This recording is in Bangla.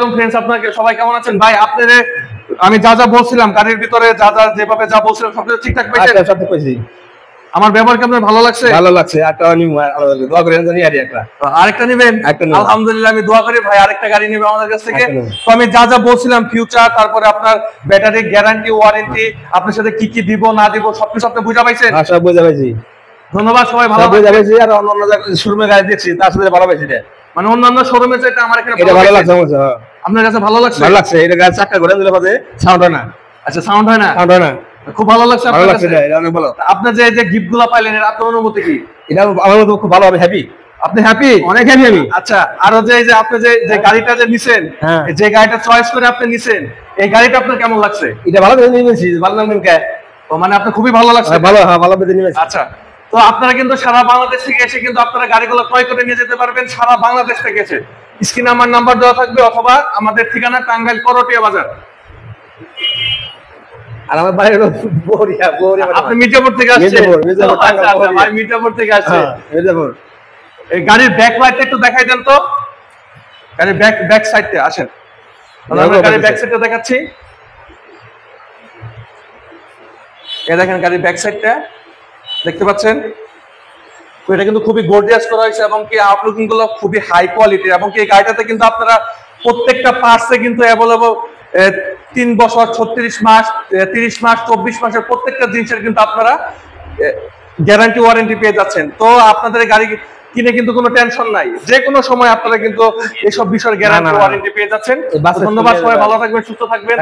আলাইকুম फ्रेंड्स, আপনাকে সবাই কেমন আছেন ভাই? আপনাদের আমি যা যা বলছিলাম গাড়ির ভিতরে যা যা যেভাবে যা বলছিলাম সব কিছু ঠিকঠাক পাইছেন? আচ্ছা, সব ঠিক পাইছি। আমার ব্যবহার কি আপনার ভালো লাগছে? ভালো লাগছে। একটা দোয়া করেন জানি আর একটা। আরেকটা নেবেন? আলহামদুলিল্লাহ, আমি দোয়া করি ভাই আরেকটা গাড়ি নেবে আমাদের কাছ থেকে। তো আমি যা যা বলছিলাম ফিউচার, তারপরে আপনার ব্যাটারি গ্যারান্টি, ওয়ারেন্টি, আপনার সাথে কি কি দিব না দিব সবকিছু আপনি বুঝা পাইছেন? হ্যাঁ, সব বুঝা পাইছি। ধন্যবাদ, সবাই ভালো বুঝা পাইছি। আর অন্য শোরুমে গাড়ি দেখছি তার সাথে ভালো পাইছি। মানে অন্যান্য শোরুমে চাইতে আমার এখানে এটা ভালো লাগছে। আপনার কাছে ভালো লাগছে? ভালো লাগছে। এটা গাড়ি চাকা ঘোরা দিলে পাবে সাউন্ড হয় না। আচ্ছা, সাউন্ড হয় না? সাউন্ড হয় না। খুব ভালো লাগছে ভালো আপনার লাগছে। কাছে? এটা অনেক ভালো। আপনি যে গিফটগুলো পাইলেন এর আপনার অনুভূতি কি? এটা আমার মতো খুব ভালো, আমি হ্যাপি। আপনি হ্যাপি? অনেক হ্যাপি আমি। আচ্ছা, আর যে আপনি যে গাড়িটা যে নিছেন, যে গাড়িটা চয়েস করে আপনি নিছেন, এই গাড়িটা আপনার কেমন লাগছে? এটা ভালো করে নিয়েছি। ভালো লাগবেন কে? ও মানে আপনার খুবই ভালো লাগছে? ভালো, হ্যাঁ ভালো করে নিয়েছি। আচ্ছা, তো আপনারা কিন্তু সারা বাংলাদেশ থেকে এসে কিন্তু আপনারা গাড়িগুলো ক্রয় করে নিয়ে যেতে পারবেন সারা বাংলাদেশ থেকে এসে। স্ক্রিনে আমার নাম্বার দেওয়া থাকবে অথবা আমাদের ঠিকানা টাঙ্গাইল করটিয়া বাজার। আর আমার বাড়ি হলো বরিয়া। আপনি মির্জাপুর থেকে আসছেন? ভাই মির্জাপুর থেকে আসছে। মির্জাপুর। এই গাড়ির ব্যাক লাইটটা একটু দেখাই দেন তো। গাড়ির ব্যাক সাইডটা আসেন, আমরা গাড়ির ব্যাক সাইডটা দেখাচ্ছি। এই দেখেন গাড়ির ব্যাক সাইডটা দেখতে পাচ্ছেন। তো এটা কিন্তু খুবই গর্জিয়াস করা হয়েছে এবং কি আউটলুকিং গুলো খুবই হাই কোয়ালিটির এবং কি এই গাড়িটাতে কিন্তু আপনারা প্রত্যেকটা পার্টসে কিন্তু অ্যাভেলেবল 3 বছর 36 মাস 30 মাস 24 মাসের প্রত্যেকটা জিনিসের কিন্তু আপনারা গ্যারান্টি ওয়ারেন্টি পেয়ে যাচ্ছেন। তো আপনাদের গাড়ি কিনে কিন্তু কোনো টেনশন নাই, যে কোনো সময় আপনারা কিন্তু এইসব বিষয়ের গ্যারান্টি ওয়ারেন্টি পেয়ে যাচ্ছেন। ধন্যবাদ, সবাই ভালো থাকবেন, সুস্থ থাকবেন।